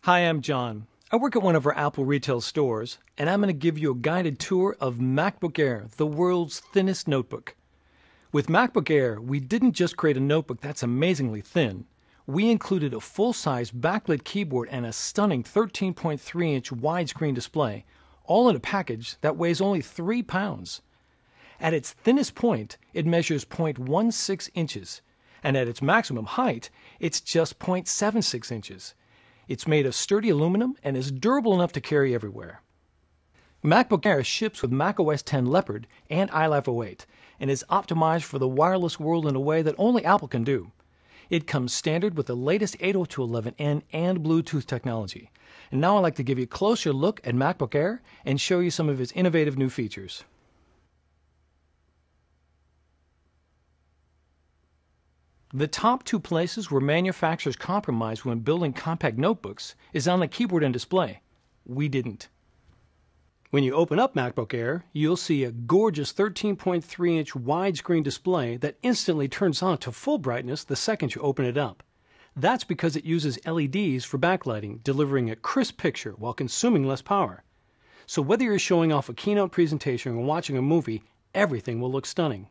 Hi, I'm John. I work at one of our Apple retail stores, and I'm going to give you a guided tour of MacBook Air, the world's thinnest notebook. With MacBook Air, we didn't just create a notebook that's amazingly thin. We included a full-size backlit keyboard and a stunning 13.3-inch widescreen display, all in a package that weighs only 3 pounds. At its thinnest point, it measures 0.16 inches, and at its maximum height, it's just 0.76 inches. It's made of sturdy aluminum and is durable enough to carry everywhere. MacBook Air ships with macOS X Leopard and iLife 08 and is optimized for the wireless world in a way that only Apple can do. It comes standard with the latest 802.11n and Bluetooth technology. And now I'd like to give you a closer look at MacBook Air and show you some of its innovative new features. The top two places where manufacturers compromise when building compact notebooks is on the keyboard and display. We didn't. When you open up MacBook Air, you'll see a gorgeous 13.3-inch widescreen display that instantly turns on to full brightness the second you open it up. That's because it uses LEDs for backlighting, delivering a crisp picture while consuming less power. So whether you're showing off a keynote presentation or watching a movie, everything will look stunning.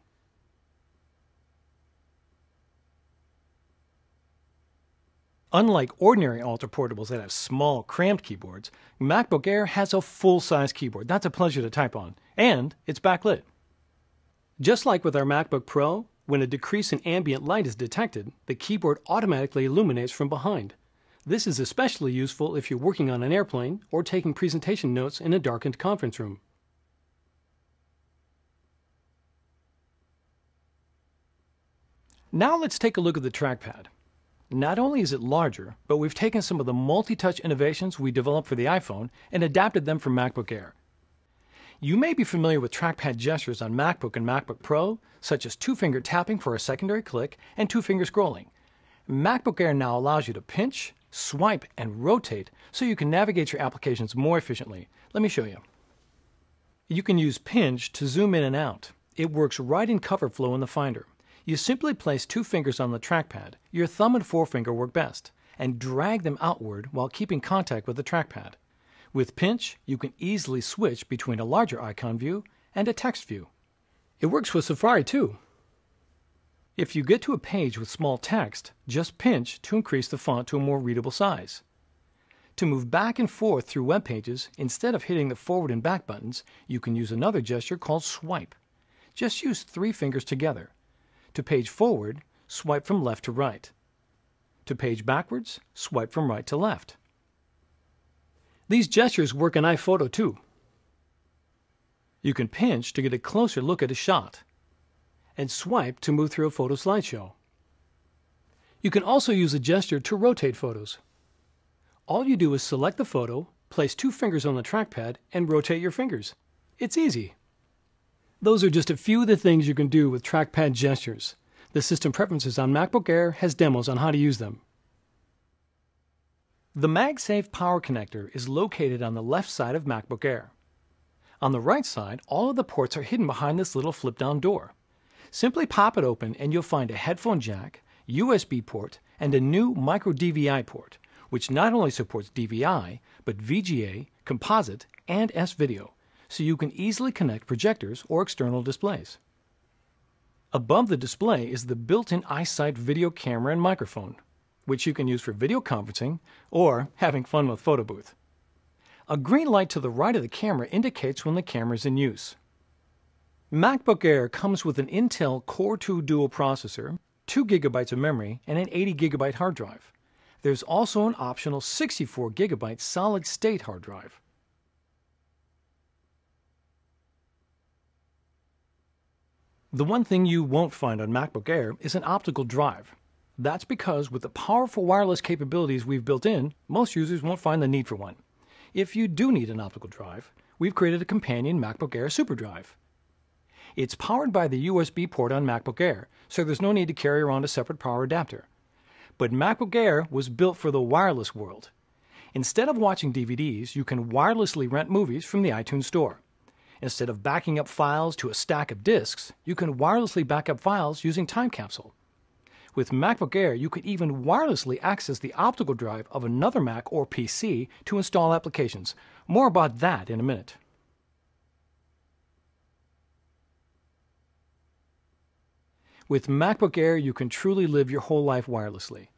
Unlike ordinary ultra-portables that have small, cramped keyboards, MacBook Air has a full-size keyboard that's a pleasure to type on, and it's backlit. Just like with our MacBook Pro, when a decrease in ambient light is detected, the keyboard automatically illuminates from behind. This is especially useful if you're working on an airplane or taking presentation notes in a darkened conference room. Now let's take a look at the trackpad. Not only is it larger, but we've taken some of the multi-touch innovations we developed for the iPhone and adapted them for MacBook Air. You may be familiar with trackpad gestures on MacBook and MacBook Pro, such as two-finger tapping for a secondary click and two-finger scrolling. MacBook Air now allows you to pinch, swipe, and rotate so you can navigate your applications more efficiently. Let me show you. You can use pinch to zoom in and out. It works right in cover flow in the Finder. You simply place two fingers on the trackpad, your thumb and forefinger work best, and drag them outward while keeping contact with the trackpad. With pinch, you can easily switch between a larger icon view and a text view. It works with Safari too. If you get to a page with small text, just pinch to increase the font to a more readable size. To move back and forth through web pages, instead of hitting the forward and back buttons, you can use another gesture called swipe. Just use 3 fingers together. To page forward, swipe from left to right. To page backwards, swipe from right to left. These gestures work in iPhoto too. You can pinch to get a closer look at a shot, and swipe to move through a photo slideshow. You can also use a gesture to rotate photos. All you do is select the photo, place 2 fingers on the trackpad, and rotate your fingers. It's easy. Those are just a few of the things you can do with trackpad gestures. The System Preferences on MacBook Air has demos on how to use them. The MagSafe power connector is located on the left side of MacBook Air. On the right side, all of the ports are hidden behind this little flip-down door. Simply pop it open and you'll find a headphone jack, USB port, and a new micro DVI port, which not only supports DVI, but VGA, composite, and S-Video, so you can easily connect projectors or external displays. Above the display is the built-in iSight video camera and microphone, which you can use for video conferencing or having fun with photo booth. A green light to the right of the camera indicates when the camera is in use. MacBook Air comes with an Intel Core 2 dual processor, 2 GB of memory, and an 80 GB hard drive. There's also an optional 64 GB solid-state hard drive. The one thing you won't find on MacBook Air is an optical drive. That's because with the powerful wireless capabilities we've built in, most users won't find the need for one. If you do need an optical drive, we've created a companion MacBook Air SuperDrive. It's powered by the USB port on MacBook Air, so there's no need to carry around a separate power adapter. But MacBook Air was built for the wireless world. Instead of watching DVDs, you can wirelessly rent movies from the iTunes Store. Instead of backing up files to a stack of disks, you can wirelessly back up files using Time Capsule. With MacBook Air, you could even wirelessly access the optical drive of another Mac or PC to install applications. More about that in a minute. With MacBook Air, you can truly live your whole life wirelessly.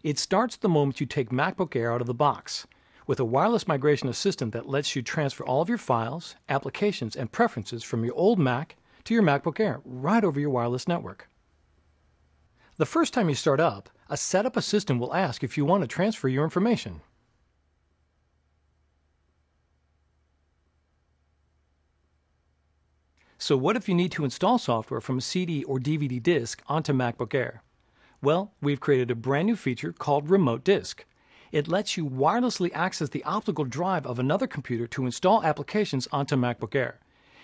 It starts the moment you take MacBook Air out of the box, with a wireless migration assistant that lets you transfer all of your files, applications, and preferences from your old Mac to your MacBook Air right over your wireless network. The first time you start up, a setup assistant will ask if you want to transfer your information. So what if you need to install software from a CD or DVD disk onto MacBook Air? Well, we've created a brand new feature called Remote Disk. It lets you wirelessly access the optical drive of another computer to install applications onto MacBook Air.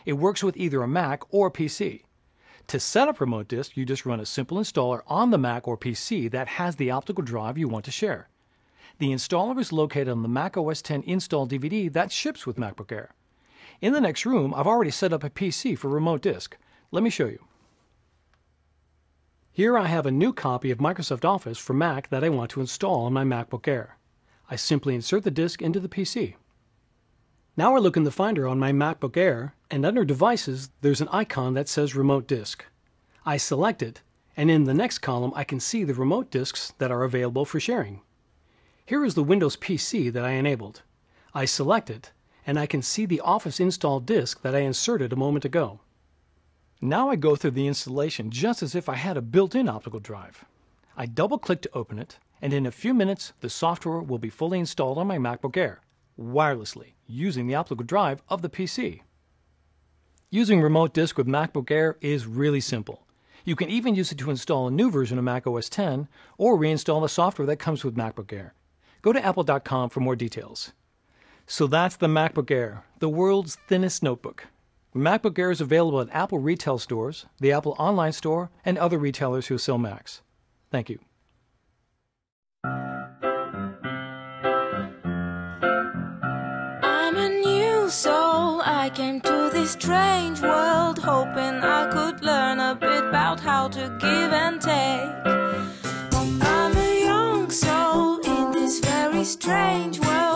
It works with either a Mac or a PC. To set up Remote Disk, you just run a simple installer on the Mac or PC that has the optical drive you want to share. The installer is located on the Mac OS X install DVD that ships with MacBook Air. In the next room, I've already set up a PC for Remote Disk. Let me show you. Here I have a new copy of Microsoft Office for Mac that I want to install on my MacBook Air. I simply insert the disk into the PC. Now I look in the Finder on my MacBook Air, and under Devices, there's an icon that says Remote Disk. I select it, and in the next column I can see the remote disks that are available for sharing. Here is the Windows PC that I enabled. I select it, and I can see the Office installed disk that I inserted a moment ago. Now I go through the installation just as if I had a built-in optical drive. I double-click to open it, and in a few minutes the software will be fully installed on my MacBook Air, wirelessly, using the optical drive of the PC. Using Remote Disk with MacBook Air is really simple. You can even use it to install a new version of Mac OS X or reinstall the software that comes with MacBook Air. Go to apple.com for more details. So that's the MacBook Air, the world's thinnest notebook. MacBook Air is available at Apple retail stores, the Apple Online Store, and other retailers who sell Macs. Thank you. I'm a new soul. I came to this strange world hoping I could learn a bit about how to give and take. I'm a young soul in this very strange world.